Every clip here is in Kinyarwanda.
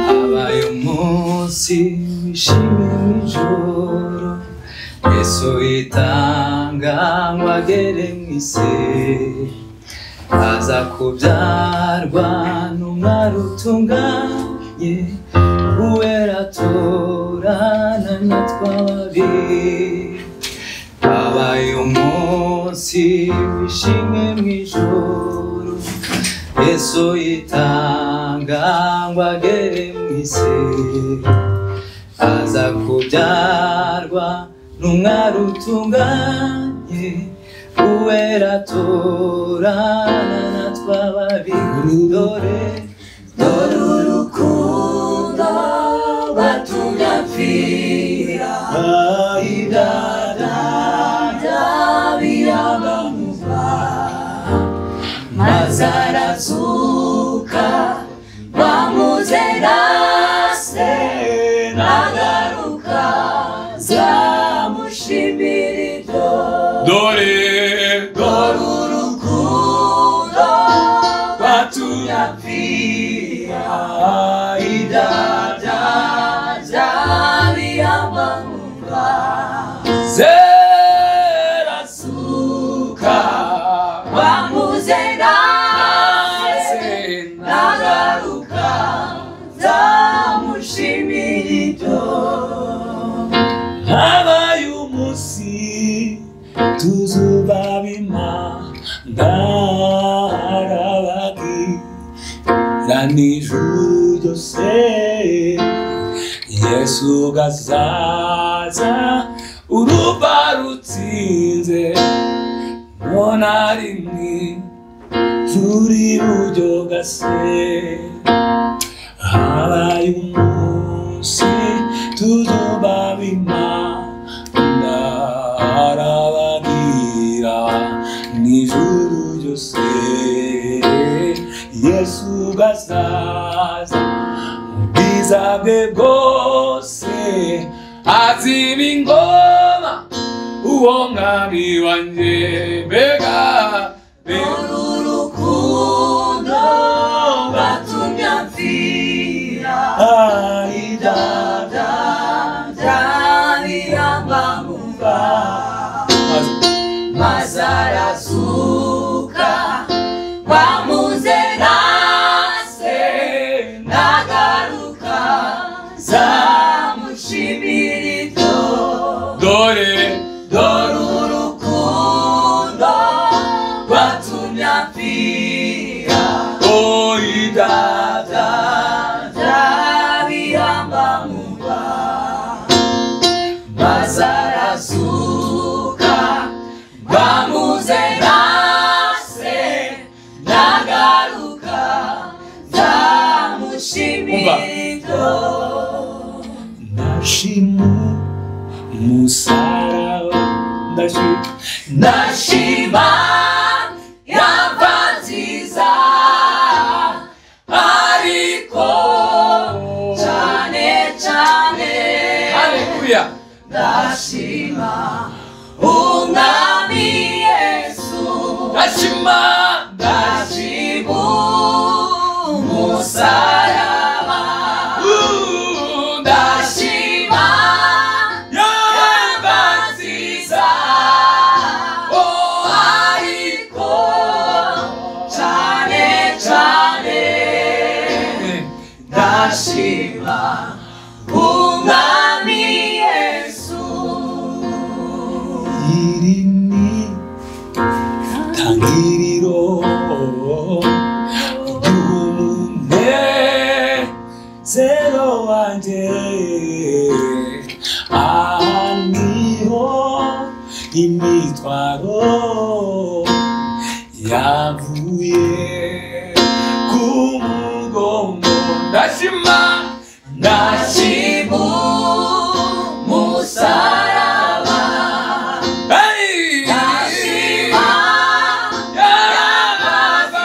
Habaye umunsi wishimye mw'ijoro, Yesu yitanga ngo agere mw'isi, aza kubyarwa n'umwari utunganye, uwera atorana na twababiri. Habaye umunsi wishimye mw'ijoro, Yesu yitanga ngo agere mw'isi, aza kubyarwa n'umwari utunganye, uwera atorana na twababiri. Dore urukundo rwatumye apfira, idada birabamuva, maze arazuka, bamuzerase nagaruka, zamushimira ibyo. Dore urukundo rwatumye apfira, idada birabamuva, zerasuka, bamuzerase nagaruka, zamushimira ibyo. Habaye umunsi tuzubabima, ndarabagira n'ijuru ryose, Yesu gazaza uruba rutsinze, nona rimwe turi buryo gase. Habaye umunsi tuzubabima, ndarabagira n'ijuru ryose, Yesu gazaza ubwiza bwe bwose, azima ingoma uwo mwami wanjye. Mbega urukundo rwatumye apfira, idada birabamuva, maze arazuka, bamuzerase nagaruka, zamushimira ibyo. Dore urukundo rwatumye apfira, idada birabamuva, maze arazuka, bamuzerase nagaruka, zamushimira ibyo. Ndashima umusaraba, ndashima yava nziza, ariko cyane cyane, haleluya, ndashima umwami Yesu, ndashima umusaraba, ndashima yava nziza, ariko cyane cyane, ndashima umwami Yesu. Iri ni tangiriro ry'umunezero wanjye, aha niho imitwaro yavuye ku mugongo. Ndashima umusaraba, ndashima yava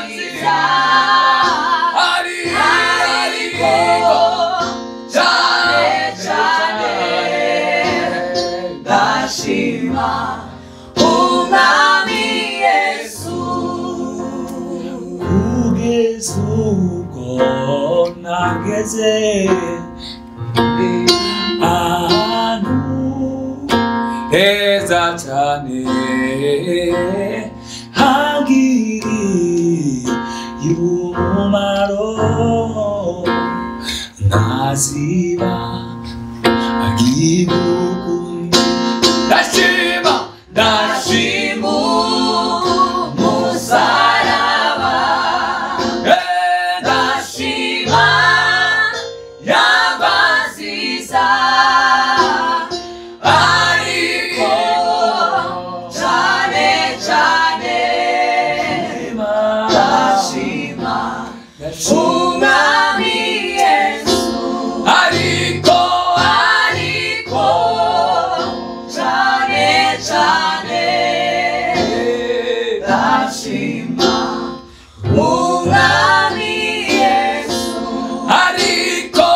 nziza, ariko cyane cyane, ndashima umwami Yesu. Yesuko nageze anu heza cyane hagiri y'umumaro naziba agihugu ndashima musaraba ndashima yabaziza ariko cyane cyane ndashima umwami Yesu ariko cyane cyane ndashima umwami Yesu ariko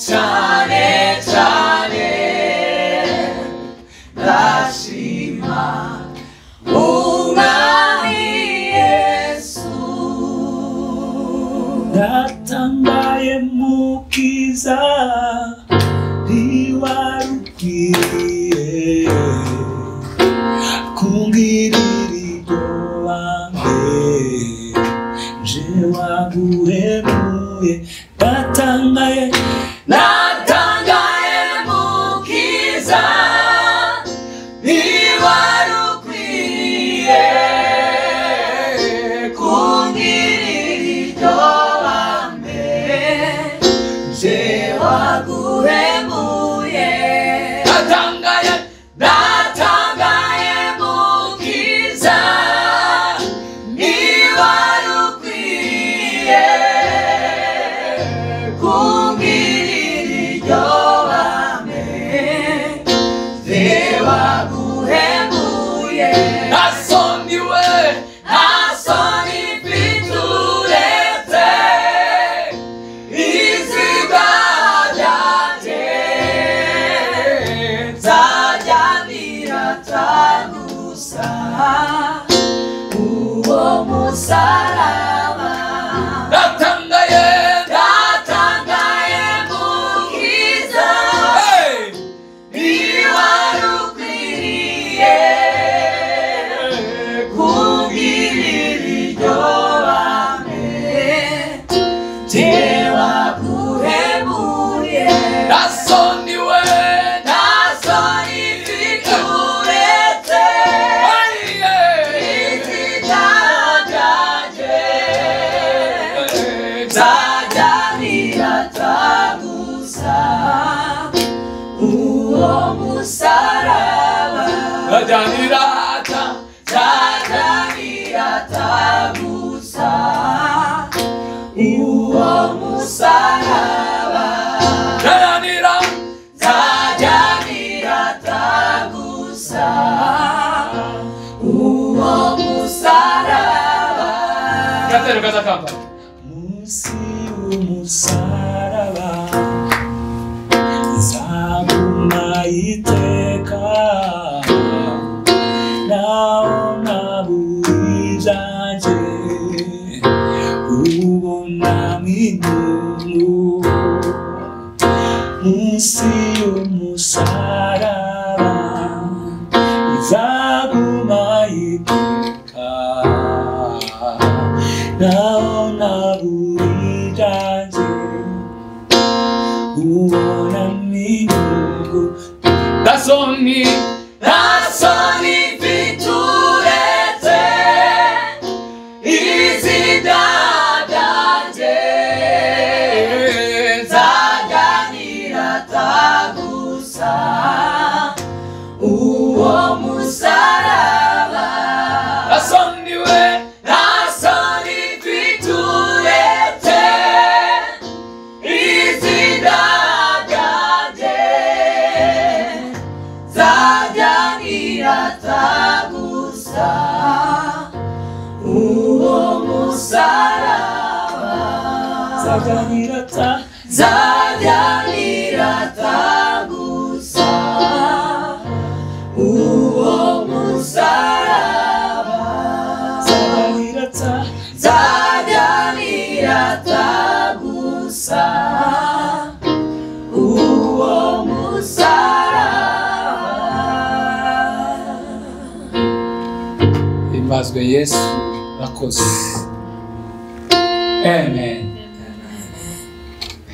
cyane cyane ndashima umwami Yesu ndatangaye mukiza ntiwarukwiye kungirira ibyo wange nje waguhemuye ndatangaye mukiza ntiwarukwiye kungirira ibyo wange nje waguhemuye ndatangaye mukiza ntiwarukwiye kungirira ibyo wange nje waguhemuye nasoniwe mfite uretse iziga ryanjye nzajya niratagusa uwo musaraba ndatangaye mukiza ntiwarukwiriye kungirira ibyo wange nje waguhemuye nasoniwe mfite uretse iziga ryanjye nzajya niratagusa uwo musaraba nzajya niratagusa uwo musaraba nzajya niratagusa uwo musaraba munsi y'umusaraba nzaguma iteka naho naburijanje ubonamo inyungu munsi y'umusaraba nzaguma iteka naho naburijanje ubonamo inyungu nasoni mfite uretse iziga ryanjye nzajya niratagusa uwo musaraba nasoni mfite uretse iziga ryanjye nzajya niratagusa uwo musaraba nzajya niratagusa uwo musaraba nzajya niratagusa uwo musaraba. Himbazwe Yesu, urakoze. Amen.